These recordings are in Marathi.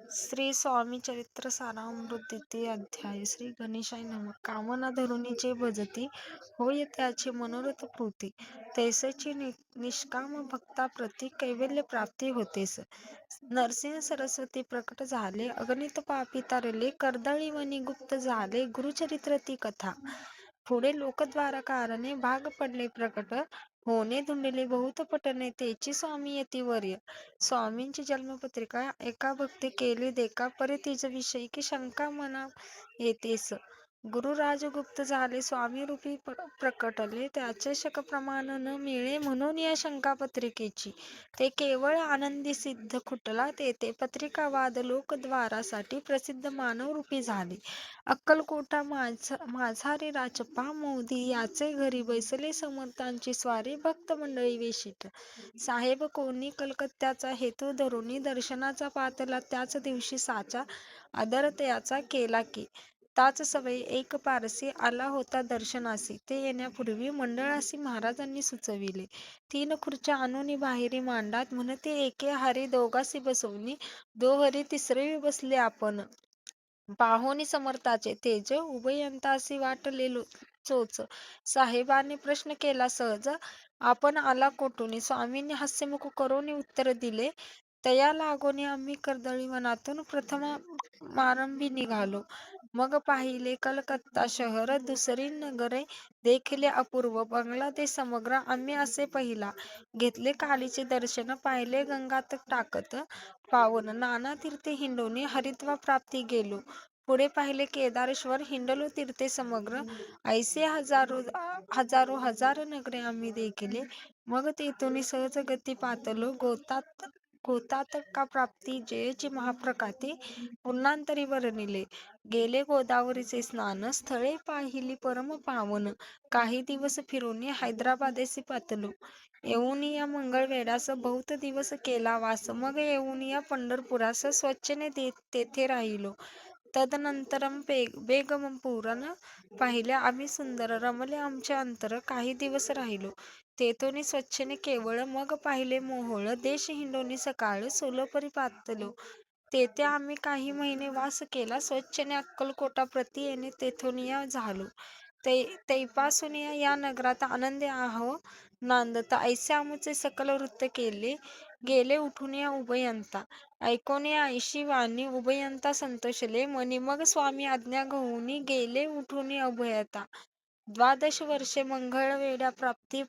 श्री स्वामी चरित्र सारामृत द्वितीय अध्याय. श्री गणेशाय नमः. कामना धरुनी जे भजती, होय त्याचे मनोरथ पूर्ती. तैसेची निष्काम भक्ता प्रती कैवल्य प्राप्ती होतेस. नरसिंह सरस्वती प्रकट झाले, अगणित पापी तारले, कर्दळी वनी गुप्त झाले, गुरुचरित्र ती कथा. पुढे लोकद्वारा कारणे भाग पडले प्रकट, होणे धुंडले बहुत पटणे तेची स्वामी येती वर्य. स्वामींची जन्मपत्रिका एका भक्ती केली देखा, परी तिज विषयी की शंका मना येतेस. गुरु राजगुप्त झाले स्वामी रूपी प्रकटले, त्याचे शक प्रमाण न मिळे म्हणून या शंकापत्रिकेची. ते केवळ आनंदी सिद्ध खुटला तेथे पत्रिकावाद लोकद्वारासाठी प्रसिद्ध मानवरूपी झाले. अक्कलकोटा माझारी राचप्पा मोदी याचे घरी बैसले समर्थांची स्वारी भक्त मंडळी वेशीट. साहेब कोणी कलकत्त्याचा हेतू धरुनी दर्शनाचा पातला त्याच दिवशी साचा आदर त्याचा केला की. ताच सवयी एक पारसी आला होता दर्शनासी, ते येण्यापूर्वी मंडळासी महाराजांनी सुचविले. 3 खुर्च्या आणूनी बाहेरी मांडात, म्हणते एके हारी दोघासी बसवूनी, दोहरी तिसरे बसले आपण. पाहोनी समर्थाचे तेज उभयंतासी वाटले चोच. साहेबांनी प्रश्न केला सहज, आपण आला कोठूनी. स्वामींनी हास्यमुख करून उत्तर दिले, तया लागोनी आम्ही कर्दळी वनातून प्रथमारंभी निघालो. मग पाहिले कलकत्ता शहर, दुसरी नगरे देखिले अपूर्व. बंगला ते समग्र आम्ही असे पहिला. घेतले कालीचे दर्शन, पाहिले गंगात टाकत पावन. नाना तीर्थे हिंडूनी हरिद्वा प्राप्ती गेलो. पुढे पाहिले केदारेश्वर, हिंडलो तीर्थे समग्र. ऐसे हजारो हजार नगरे आम्ही देखिले. मग तेथून सहज गती पातलो, गोतातका प्राप्ती जयची महाप्रकाती. पुन्हांतरी वर्णिले गेले गोदावरीचे स्नान, स्थळे पाहिली परम पावन. काही दिवस फिरूनी हैदराबादेसी पातलो. येऊनिया मंगळवेढ्यास बहुत दिवस केला वास. मग येऊनिया पंढरपुरास स्वच्छने तेथे राहिलो. तदनंतरम बेगमपुराण पाहिले आम्ही सुंदर, रमले आमचे अंतर. काही दिवस राहिलो तेथून स्वच्छने केवळ. मग पाहिले मोहोळ, देश हिंडूनी सकाळ सोलपरी पातलो. तेथे आम्ही काही महिने वास केला. स्वच्छने अक्कलकोटा प्रती येणे तेथूनिया झालो. तैपासून या नगरात आनंदे आहो नांदता. ऐसे आमचे सकल वृत्त गेले उठून या उभयंता. ऐकून या ऐशी वाणी उभयंता संतोषले मनी. मग स्वामी आज्ञा घेऊनी गेले उठून अभयता. 12 वर्षे मंगळवेढ्या प्राप्ती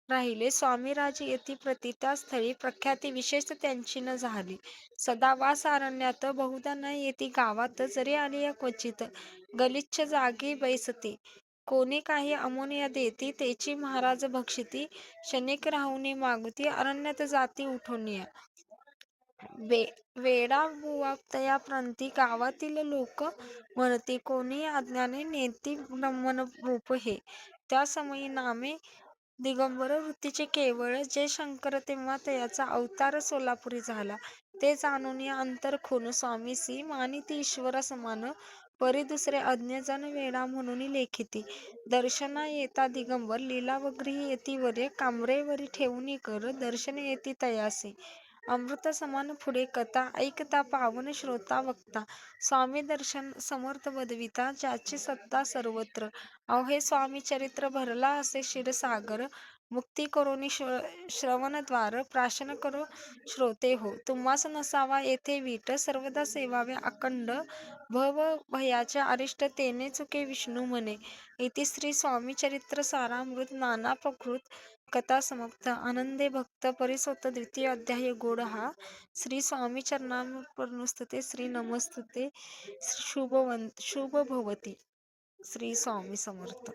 राहिले. स्वामीराजे येती प्रति त्या स्थळी, प्रख्याती विशेष त्यांची न झाली. सदा वास अरण्यात, बहुधा न येती गावात. जरी आली या क्वचित, गलिच्छ जागी बैसती. कोणी काही अमोनिया देती, तेची महाराज भक्षिती. क्षणिक राहुनी मागुती, अरण्यात जाती उठूनिया. वेडा बुवा तयाप्रंती, गावातील लोक म्हणती, कोणी आज्ञाने नेती ब्रह्मरूप हे. त्या समयी नामे दिगंबर वृत्तीचे केवळ. जे शंकर तेव्हा तयाचा अवतार सोलापुरी झाला. ते जाणून या अंतरखून स्वामीसी मानिती ईश्वरा समान. परी दुसरे अज्ञ जन वेडा म्हणून लेखिती. दर्शना येता दिगंबर, लीला वगृही येती वर्य. कांबरेवरी ठेवूनी कर, दर्शन येती तयासी. अमृत समान पुढे कथा, ऐकता पावन श्रोता वक्ता. स्वामी दर्शन समर्थ वदविता, ज्याची सत्ता सर्वत्र. अवघे स्वामी चरित्र भरला असे क्षीरसागर. मुक्ती करोनी श्रवणद्वार, प्राशन करो श्रोते हो. तुम्हास नसावा येथे वीट, सर्वदा सेवावे अखंड. भवभयाचे अरिष्ट तेने चुके विष्णू म्हणे. इति श्री स्वामी चरित्र सारामृत नाना प्रकृत कथा समाप्त. आनंदे भक्त परिसोत द्वितीय अध्याय. गोड हा श्री स्वामी चरणार्पणस्तुते. श्री नमस्तुते. शुभ भवती. श्री स्वामी समर्थ.